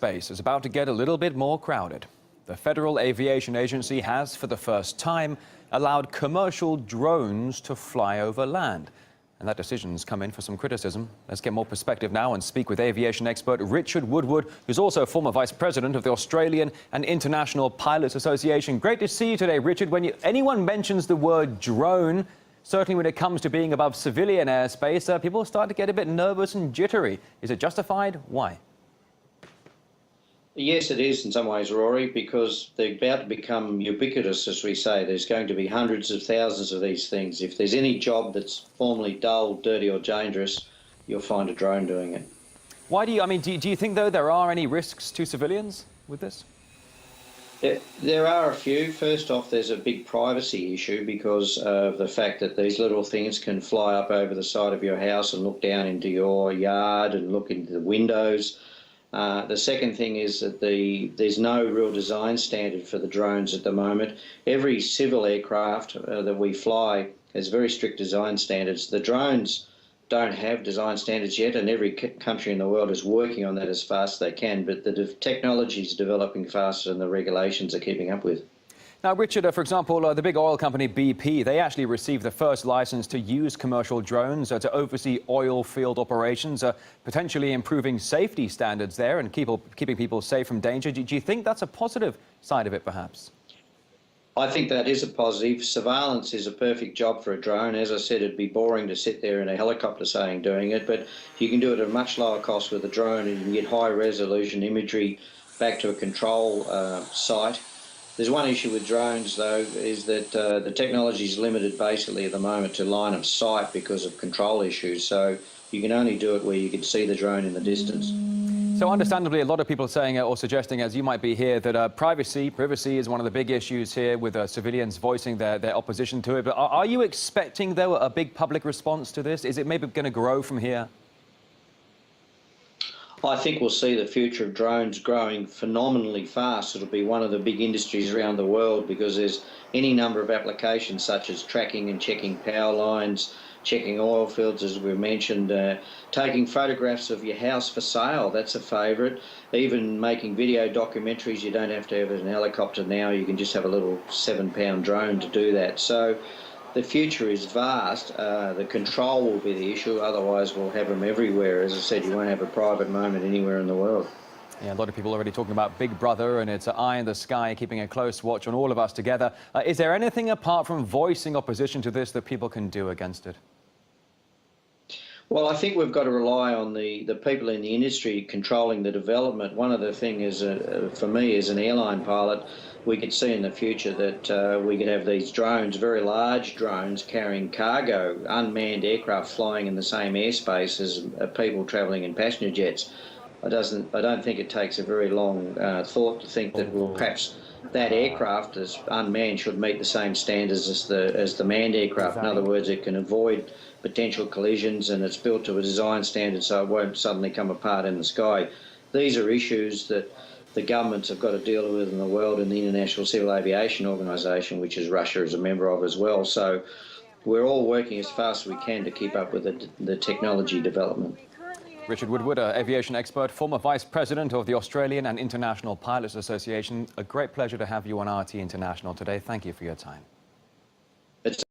airspace is about to get a little bit more crowded. The Federal Aviation Agency has, for the first time, allowed commercial drones to fly over land. And that decision's come in for some criticism. Let's get more perspective now and speak with aviation expert Richard Woodward, who's also former vice president of the Australian and International Pilots Association. Great to see you today, Richard. When anyone mentions the word drone, certainly when it comes to being above civilian airspace, people start to get a bit nervous and jittery. Is it justified? Why? Yes, it is in some ways, Rory, because they're about to become ubiquitous, as we say. There's going to be hundreds of thousands of these things. If there's any job that's formerly dull, dirty or dangerous, you'll find a drone doing it. Why do you think, though, there are any risks to civilians with this? There are a few. First off, there's a big privacy issue because of the fact that these little things can fly up over the side of your house and look down into your yard and look into the windows. The second thing is that there's no real design standard for the drones at the moment. Every civil aircraft that we fly has very strict design standards. The drones don't have design standards yet, and every country in the world is working on that as fast as they can, but the technology is developing faster than the regulations are keeping up with. Now, Richard, for example, the big oil company BP, they actually received the first license to use commercial drones to oversee oil field operations, potentially improving safety standards there and keeping people safe from danger. Do you think that's a positive side of it, perhaps? I think that is a positive. Surveillance is a perfect job for a drone. As I said, it'd be boring to sit there in a helicopter doing it, but you can do it at a much lower cost with a drone, and you can get high-resolution imagery back to a control site. There's one issue with drones, though, is that the technology is limited basically at the moment to line of sight because of control issues. So you can only do it where you can see the drone in the distance. So understandably, a lot of people saying or suggesting, as you might be here, that privacy is one of the big issues here, with civilians voicing their opposition to it. But are you expecting, though, a big public response to this? Is it maybe going to grow from here? I think we'll see the future of drones growing phenomenally fast. It'll be one of the big industries around the world because there's any number of applications such as tracking and checking power lines, checking oil fields, as we mentioned, taking photographs of your house for sale, that's a favourite. Even making video documentaries, you don't have to have an helicopter now, you can just have a little 7-pound drone to do that. So the future is vast. The control will be the issue, otherwise we'll have them everywhere. As I said, you won't have a private moment anywhere in the world. Yeah, a lot of people already talking about Big Brother and its eye in the sky, keeping a close watch on all of us together. Is there anything apart from voicing opposition to this that people can do against it? Well, I think we've got to rely on the people in the industry controlling the development. One of the things is, for me, as an airline pilot, we could see in the future that we could have these drones, very large drones, carrying cargo, unmanned aircraft flying in the same airspace as people travelling in passenger jets. I don't think it takes a very long thought to think that perhaps that aircraft, as unmanned, should meet the same standards as the manned aircraft. In other words, it can avoid potential collisions, and it's built to a design standard so it won't suddenly come apart in the sky. These are issues that the governments have got to deal with in the world, and the International Civil Aviation Organisation, which is Russia is a member of as well. So we're all working as fast as we can to keep up with the technology development. Richard Woodward, aviation expert, former vice president of the Australian and International Pilots Association. A great pleasure to have you on RT International today. Thank you for your time.